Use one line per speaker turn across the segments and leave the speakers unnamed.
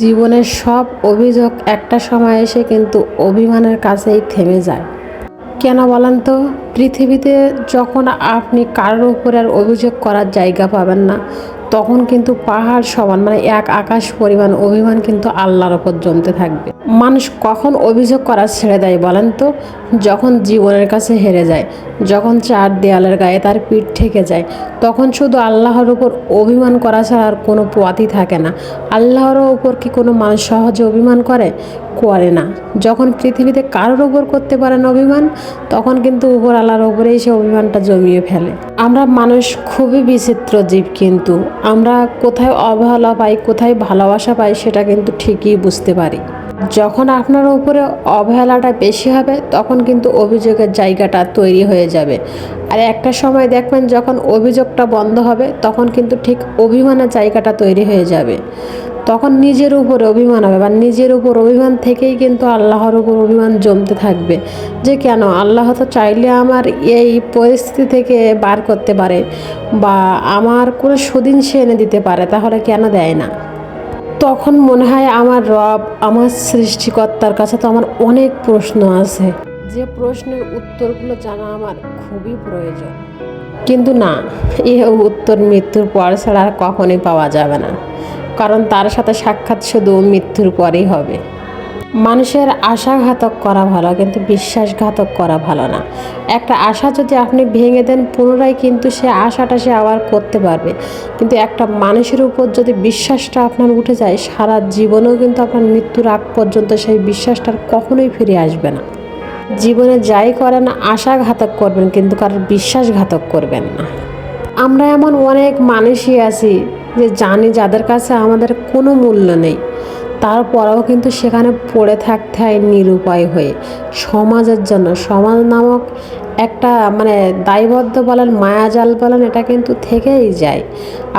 জীবনের সব অভিযোগ একটা সময় এসে কিন্তু অভিমানের কাছেই থেমে যায়। কেন বলেন তো? পৃথিবীতে যখন আপনি কারোর উপরে আর অভিযোগ করার জায়গা পাবেন না, তখন কিন্তু পাহাড় সমান মানে এক আকাশ পরিমাণ অভিমান কিন্তু আল্লাহর ওপর জমতে থাকবে। মানুষ কখন অভিযোগ করা ছেড়ে দেয় বলেন তো? যখন জীবনের কাছে হেরে যায়, যখন চার দেয়ালের গায়ে তার পিঠ ঠেকে যায়, তখন শুধু আল্লাহর উপর অভিমান করা ছাড়া আর কোনো পথই থাকে না। আল্লাহর উপর কি কোনো মানুষ সহজে অভিমান করে? করে না। যখন পৃথিবীতে কারোর ওপর করতে পারে না অভিমান, তখন কিন্তু উপর আল্লাহর ওপরেই সে অভিমানটা জমিয়ে ফেলে। আমরা মানুষ খুবই বিচিত্র জীব, কিন্তু আমরা কোথায় অবহেলা পাই, কোথায় ভালোবাসা পাই সেটা কিন্তু ঠিকই বুঝতে পারি। যখন আপনার উপরে অবহেলাটা বেশি হবে, তখন কিন্তু অভিযোগের জায়গাটা তৈরি হয়ে যাবে। আর একটা সময় দেখবেন যখন অভিযোগটা বন্ধ হবে, তখন কিন্তু ঠিক অভিমানের জায়গাটা তৈরি হয়ে যাবে। তখন নিজের উপর অভিমান হবে, বা নিজের উপর অভিমান থেকেই কিন্তু আল্লাহর উপর অভিমান জমতে থাকবে যে কেন আল্লাহ তো চাইলে আমার এই পরিস্থিতি থেকে বার করতে পারে, বা আমার কোনো সুদিন সে এনে দিতে পারে, তাহলে কেন দেয় না? তখন মনে হয় আমার রব, আমার সৃষ্টিকর্তার কাছে তো আমার অনেক প্রশ্ন আছে, যে প্রশ্নের উত্তরগুলো জানা আমার খুবই প্রয়োজন। কিন্তু না, এই উত্তর মৃত্যুর পর ছাড়া আর কখনোই পাওয়া যাবে না, কারণ তার সাথে সাক্ষাৎ শুধু মৃত্যুর পরেই হবে। মানুষের আশাঘাতক করা ভালো, কিন্তু বিশ্বাসঘাতক করা ভালো না। একটা আশা যদি আপনি ভেঙে দেন, পুনরায় কিন্তু সে আশাটা সে আবার করতে পারবে। কিন্তু একটা মানুষের উপর যদি বিশ্বাসটা আপনার উঠে যায়, সারা জীবনেও কিন্তু আপনার মৃত্যুর আগ পর্যন্ত সেই বিশ্বাসটা কখনোই ফিরে আসবে না। জীবনে যাই করেন আশাঘাতক করবেন, কিন্তু কারোর বিশ্বাসঘাতক করবেন না। আমরা এমন অনেক মানুষই আছি যে জানি যাদের কাছে আমাদের কোনো মূল্য নেই, তারপরেও কিন্তু সেখানে পড়ে থাকতে হয় নিরুপায় হয়ে সমাজের জন্য। সমাজ নামক একটা মানে দায়বদ্ধ বলেন, মায়াজাল বলেন, এটা কিন্তু থেকেই যায়।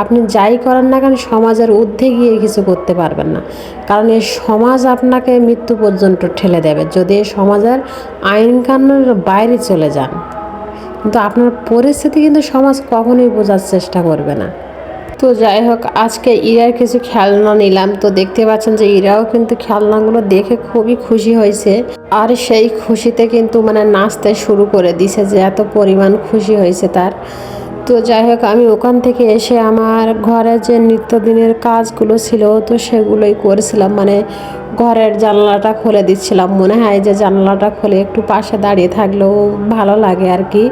আপনি যাই করেন না কেন, সমাজের ঊর্ধ্বে গিয়ে কিছু করতে পারবেন না, কারণ এই সমাজ আপনাকে মৃত্যু পর্যন্ত ঠেলে দেবে যদি এই সমাজের আইন কানুনের বাইরে চলে যান। কিন্তু আপনার পরিস্থিতি কিন্তু সমাজ কখনোই বোঝার চেষ্টা করবে না। তো যাই হোক, আজকে ইরার কিছু খেলনা নিলাম, তো দেখতে পাচ্ছেন যে ইরাও কিন্তু খেলনাগুলো দেখে খুবই খুশি হয়েছে। আর সেই খুশিতে কিন্তু মানে নাচতে শুরু করে দিছে, যে এত পরিমাণ খুশি হয়েছে তার। তো যাই হোক, আমি ওখান থেকে এসে আমার ঘরে যে নিত্যদিনের কাজগুলো ছিল তো সেগুলোই করেছিলাম, মানে ঘরের জানলাটা খুলে দিচ্ছিলাম। মনে হয় যে জানলাটা খুলে একটু পাশে দাঁড়িয়ে থাকলেও ভালো লাগে আর কি।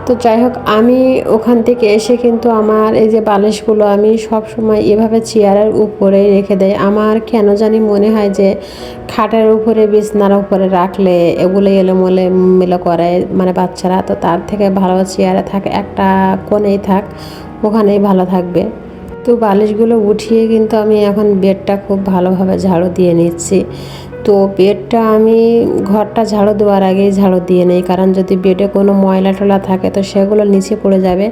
তো যাই হোক, আমি ওখান থেকে এসে কিন্তু আমার এই যে বালিশগুলো আমি সব সময় এভাবে চেয়ারের উপরে রেখে দেই। আমার কেন জানি মনে হয় যে খাটের উপরে বিছনার উপরে রাখলে এগুলো এলোমেলো করে মানে বাচ্চারা, তো তার থেকে ভালো চেয়ারে থাকে, একটা কোণেই থাক, ওখানেই ভালো থাকবে। তো বালিশগুলো উঠিয়ে কিন্তু আমি এখন বেডটা খুব ভালোভাবে ঝাড়ু দিয়ে নিচ্ছি। তো বেডটা আমি ঘরটা ঝাড়ু দেওয়ার আগেই ঝাড়ু দিয়ে নেই, কারণ যদি বেডে কোনো ময়লা টলা থাকে তো সেগুলো নিচে পড়ে যাবে।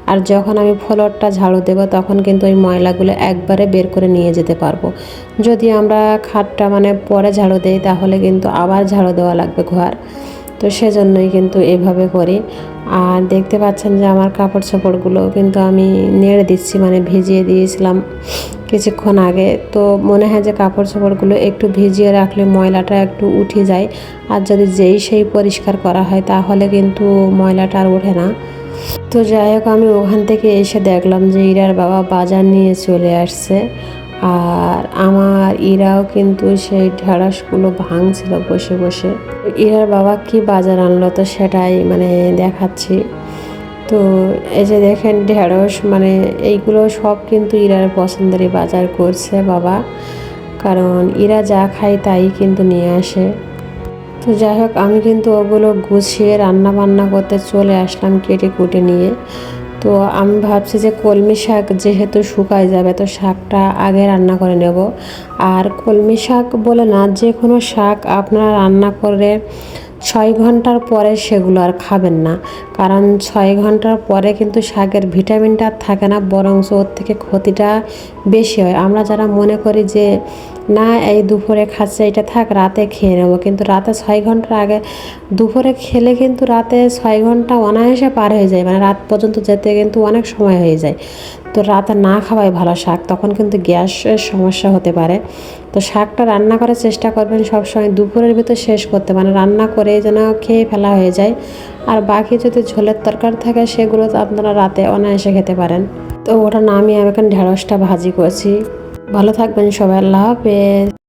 আর যখন আমি ফ্লোরটা ঝাড়ু দেবো তখন কিন্তু ওই ময়লাগুলো একবারে বের করে নিয়ে যেতে পারবো। যদি আমরা খাটটা মানে পরে ঝাড়ু দেই, তাহলে কিন্তু আবার ঝাড়ু দেওয়া লাগবে ঘর। তো সেজন্যই কিন্তু এভাবে করি। আর দেখতে পাচ্ছেন যে আমার কাপড় চোপড়গুলো কিন্তু আমি নেড়ে দিচ্ছি, মানে ভিজিয়ে দিয়েছিলাম কিছুক্ষণ আগে। তো মনে হয় যে কাপড় চোপড়গুলো একটু ভিজিয়ে রাখলে ময়লাটা একটু উঠে যায়, আর যদি সেই পরিষ্কার করা হয় তাহলে কিন্তু ময়লাটা আর ওঠে না। তো যাই হোক, আমি ওখান থেকে এসে দেখলাম যে ইরার বাবা বাজার নিয়ে চলে আসছে, আর আমার ইরাও কিন্তু সেই ঢেঁড়সগুলো ভাঙছিল বসে বসে। ইরার বাবা কি বাজার আনলো তো সেটাই মানে দেখাচ্ছি। তো এই যে দেখেন ঢেঁড়স, মানে এইগুলো সব কিন্তু ইরার পছন্দেরই বাজার করছে বাবা, কারণ ইরা যা খায় তাই কিন্তু নিয়ে আসে। তো যাই হোক, আমি কিন্তু ওগুলো গুছিয়ে রান্না বান্না করতে চলে আসলাম কেটে কুটে নিয়ে। তো আমি ভাবছি যে কলমি শাক যেহেতু শুকায় যাবে, তো শাকটা আগে রান্না করে নেব। আর কলমি শাক বলে না, যে কোনো শাক আপনারা রান্না করে 6 ঘন্টার পরে সেগুলো আর খাবেন না, কারণ 6 ঘন্টার পরে কিন্তু শাকের ভিটামিনটা আর থাকে না, বরং ওর থেকে ক্ষতিটা বেশি হয়। আমরা যারা মনে করি যে না এই দুপুরে খাচ্ছে এটা থাক রাতে খেয়ে নেবো, কিন্তু রাতে 6 ঘন্টার আগে দুপুরে খেলে কিন্তু রাতে 6 ঘন্টা অনায়াসে পার হয়ে যায়, মানে রাত পর্যন্ত যেতে কিন্তু অনেক সময় হয়ে যায়। তো রাতে না খাওয়াই ভালো শাক, তখন কিন্তু গ্যাসের সমস্যা হতে পারে। তো শাকটা রান্না করার চেষ্টা করবেন সবসময় দুপুরের ভিতর শেষ করতে, মানে রান্না করে যেন খেয়ে ফেলা হয়ে যায়। আর বাকি যদি ঝোলের তরকারি থাকে সেগুলো তো আপনারা রাতে অনায়াসে খেতে পারেন। তো ওটা নামিয়ে আমি এখন ঢেঁড়সটা ভাজি করছি। ভালো থাকবেন সবাই, আল্লাহ হাফেজ।